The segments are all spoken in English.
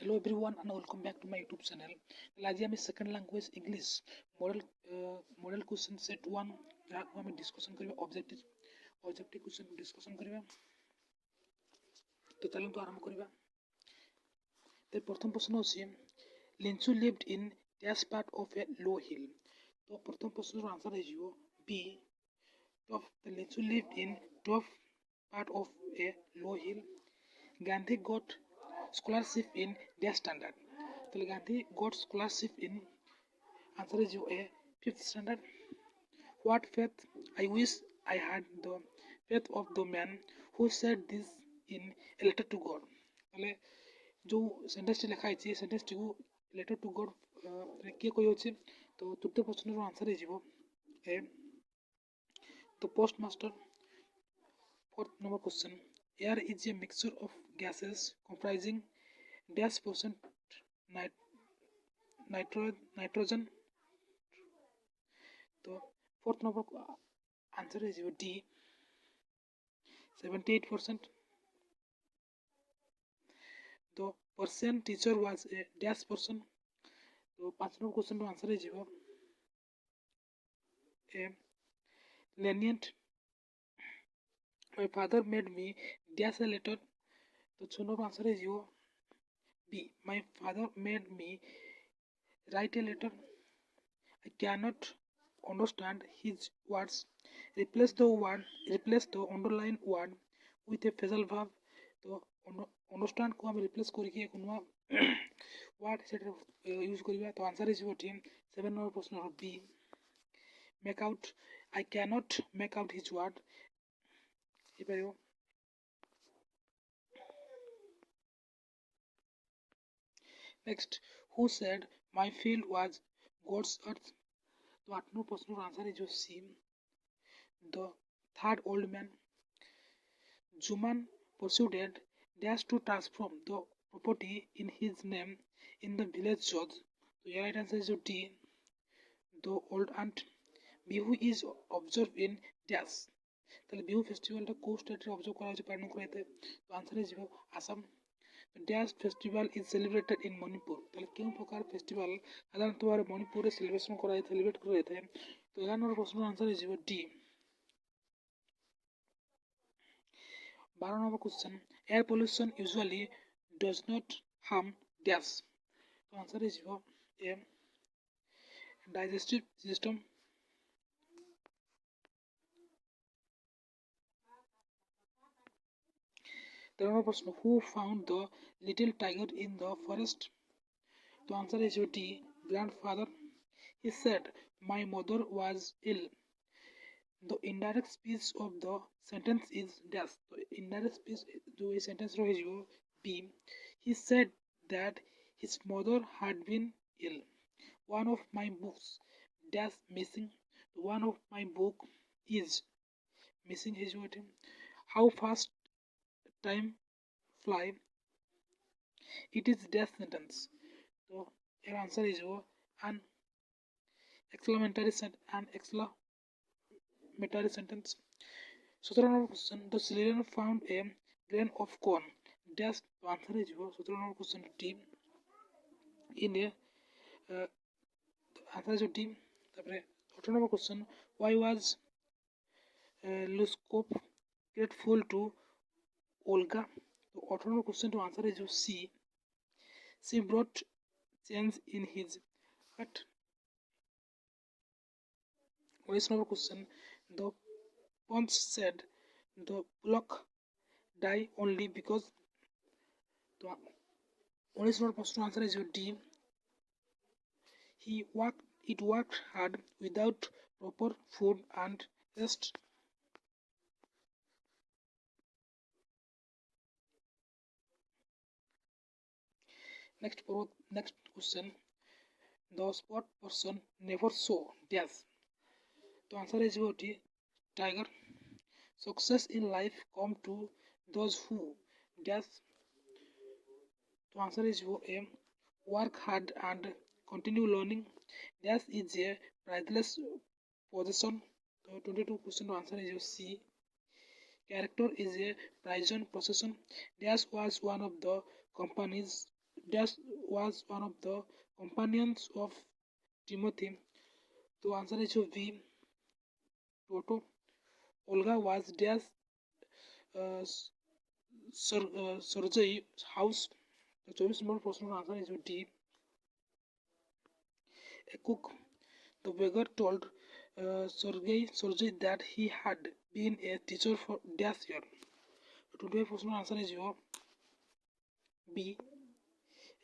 Hello everyone and welcome back to my YouTube channel. आज हम second language English model question set 1 ଯାହାକୁ ଆମେ discussion କରିବା objective କ୍वेଶ୍ଚନ discussion କରିବା। ତ ଚାଲନ୍ତୁ ଆରମ୍ଭ କରିବା। ତ ପ୍ରଥମ ପ୍ରଶ୍ନ ଅଛି ଲିଞ୍ଚୁ lived in dash part of a low hill। ତ ପ୍ରଥମ ପ୍ରଶ୍ନର ଆନ୍ସର ହେଇଯିବ B top। The ଲିଞ୍ଚୁ lived in top part of a low hill। Gandhi got scholarship in dash standard। तो Gandhi got scholarship in answer is a 5th standard। What faith I wish I had the faith of the man who said this in a letter to God। তাহলে जो sentence T लिखा है sentence T को letter to God किए कहि होछि। तो तृतीय प्रश्न रो आंसर हे जीवो a the postmaster. Fourth number question air is a mixture of gases comprising dash percent nitrogen। तो fourth number answer is D 78%। तो Persian teacher was a dash person। तो 5 number question row answer is a lenient। My father made me dash a letter। तो 6 number answer is B my father made me write a letter। I cannot understand his words। replace the underline word with a phrasal verb। तो understand को हम replace करके एक नया word set use करिया। तो answer is 7 number प्रश्न B make out। I cannot make out his word हे परियो। Next, who said my field was God's earth। तो 8 नंबर प्रश्न answer is C the third old man। Juman persuaded Dash to transform the property in his name in the village judge। तो your right answer is D the old aunt। Bihu is observed in Dash। তাহলে বিহু ফেস্টিভ্যালটা কোন স্টেটে observe করা হয়েছে পালন করা হয়েছে। তো answer is Assam. Dash festival is celebrated in Manipur। তাহলে কেউ প্রকার ফেস্টিভাল সাধারণত মণিপুরে সেলিব্রেট করা হয়েছে। তো 11 নম্বর প্রশ্নের answer is D 12 number question air pollution usually does not harm dash। তো answer is a digestive system। 13 নম্বর প্রশ্ন who found the little tiger in the forest। তো answer is D grandfather। He said my mother was ill। The indirect speech of the sentence is dash। तो indirect speech जो ये sentence रहे जो B he said that his mother had been ill। one of my books dash missing। one of my book is missing is what how fast time fly it is dash sentence। तो your answer is an exclamatory sentence। 17 number question the children found a grain of corn dash। तो answer is 17 number question D in a answer is D। তারপরে 18 number question why was Luskop grateful to Olga। तो 18 number question to answer is C she brought change in his heart। 19 number question the punch said the block die only because। तो 19 number question answer is D it worked hard without proper food and rest। next question the sport person never saw dash। तो answer is tiger। success in life come to those who dash। तो answer is A work hard and continue learning। dash is a priceless possession। तो 22 question answer is C character is a prized possession। dash was one of the company's dash was one of the companions of Timothy. The answer is B. Toto. Olga was dash uh, Sergei house. The 24 number answer is D. A cook. The beggar told Sergei that he had been a teacher for dash year. The 25 answer is your B.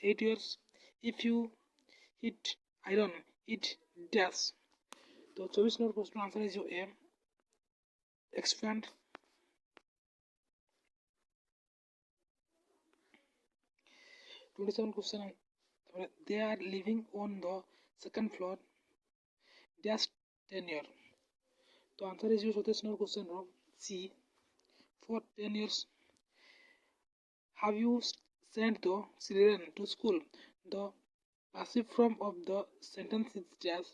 8 years. If you hit iron, it dash. The 24 number answer is your A. Expand. 27 question. They are living on the second floor. Dash 10 year. The answer is your 27 question. C. For 10 years. Have you sent the children to school? The passive form of the sentence is dash.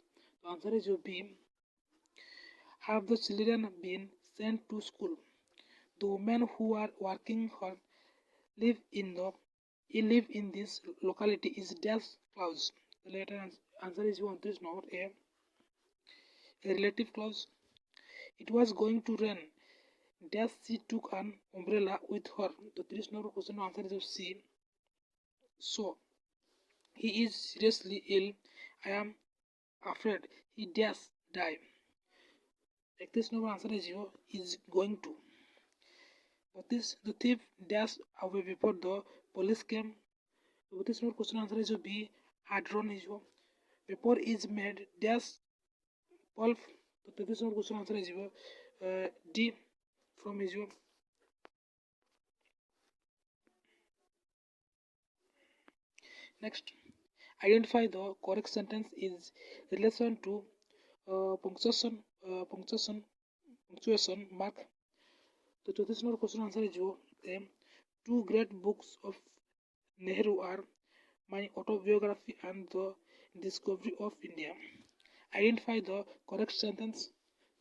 The answer is your B. Have the children been sent to school? The women who are working hard live in the live in this locality is dash clause. The later answer is one. This not a relative clause. It was going to rain. Dash she took an umbrella with her. The three number question answer is C. So he is seriously ill. I am afraid he dash die. Like this number answer is 0 is going to. But this the thief dashed away before the police came. So this number question answer is B. Had run is paper is made dash pulp. So this number question answer is D from is Next, identify the correct sentence is relation to punctuation mark. The 24 number question answer is two great books of Nehru are my autobiography and the discovery of India. Identify the correct sentence.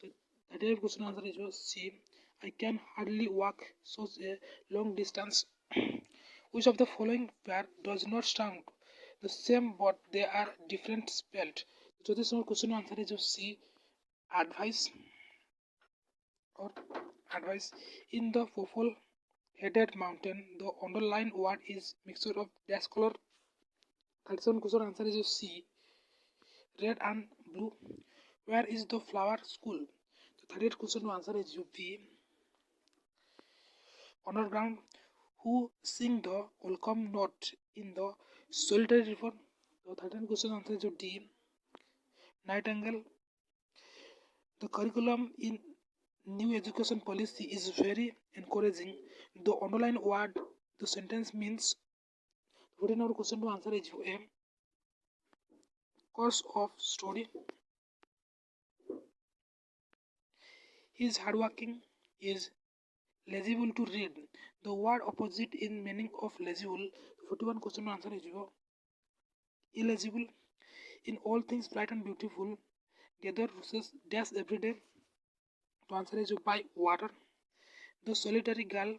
The 35 question answer is C. I can hardly walk such a long distance. Which of the following pair does not sound the same but they are different spelled? So this question answer is C. Advice or advice. In the purple headed mountain, the underlined word is mixture of dash color. 37 question answer is C. Red and blue. Where is the flower school? The 38 question answer is B. Underground. Who sing the welcome note in the solitary river? The 13 question answer is D. Nightingale. The curriculum in new education policy is very encouraging. The underlined word the sentence means. 14 number question to answer is A. Course of story. He is hardworking, is legible to read. The word opposite in meaning of legible. 41 question answer is illegible. In all things bright and beautiful, gather roses dash every day. The answer is by water. The solitary girl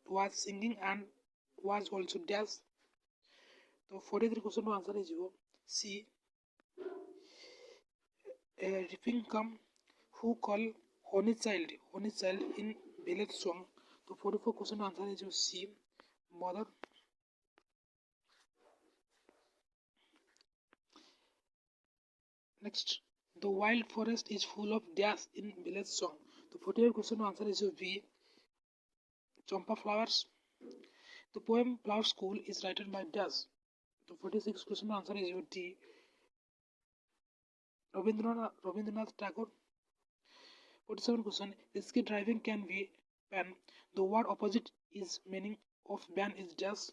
was singing and was also dash. The 43 question answer is C. A reaping come who call honey child in village song. The 44 question answer is C. Mother. Next, the wild forest is full of dash in village song. The 48 question answer is B. Champa flowers. The poem Flower School is written by dash. The 46 question answer is D. Rabindranath Tagore. 47 question. Risky driving can be ban. The word opposite is meaning of ban is dash.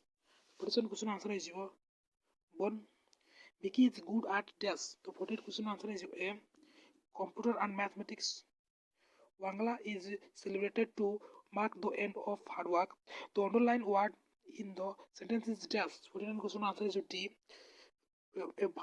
47 question answer is your one. Vicky is good at dash. The 48 question answer is A. Computer and mathematics. Wangla is celebrated to mark the end of hard work. The underlined word in the sentence is dash. 49 question answer is D. A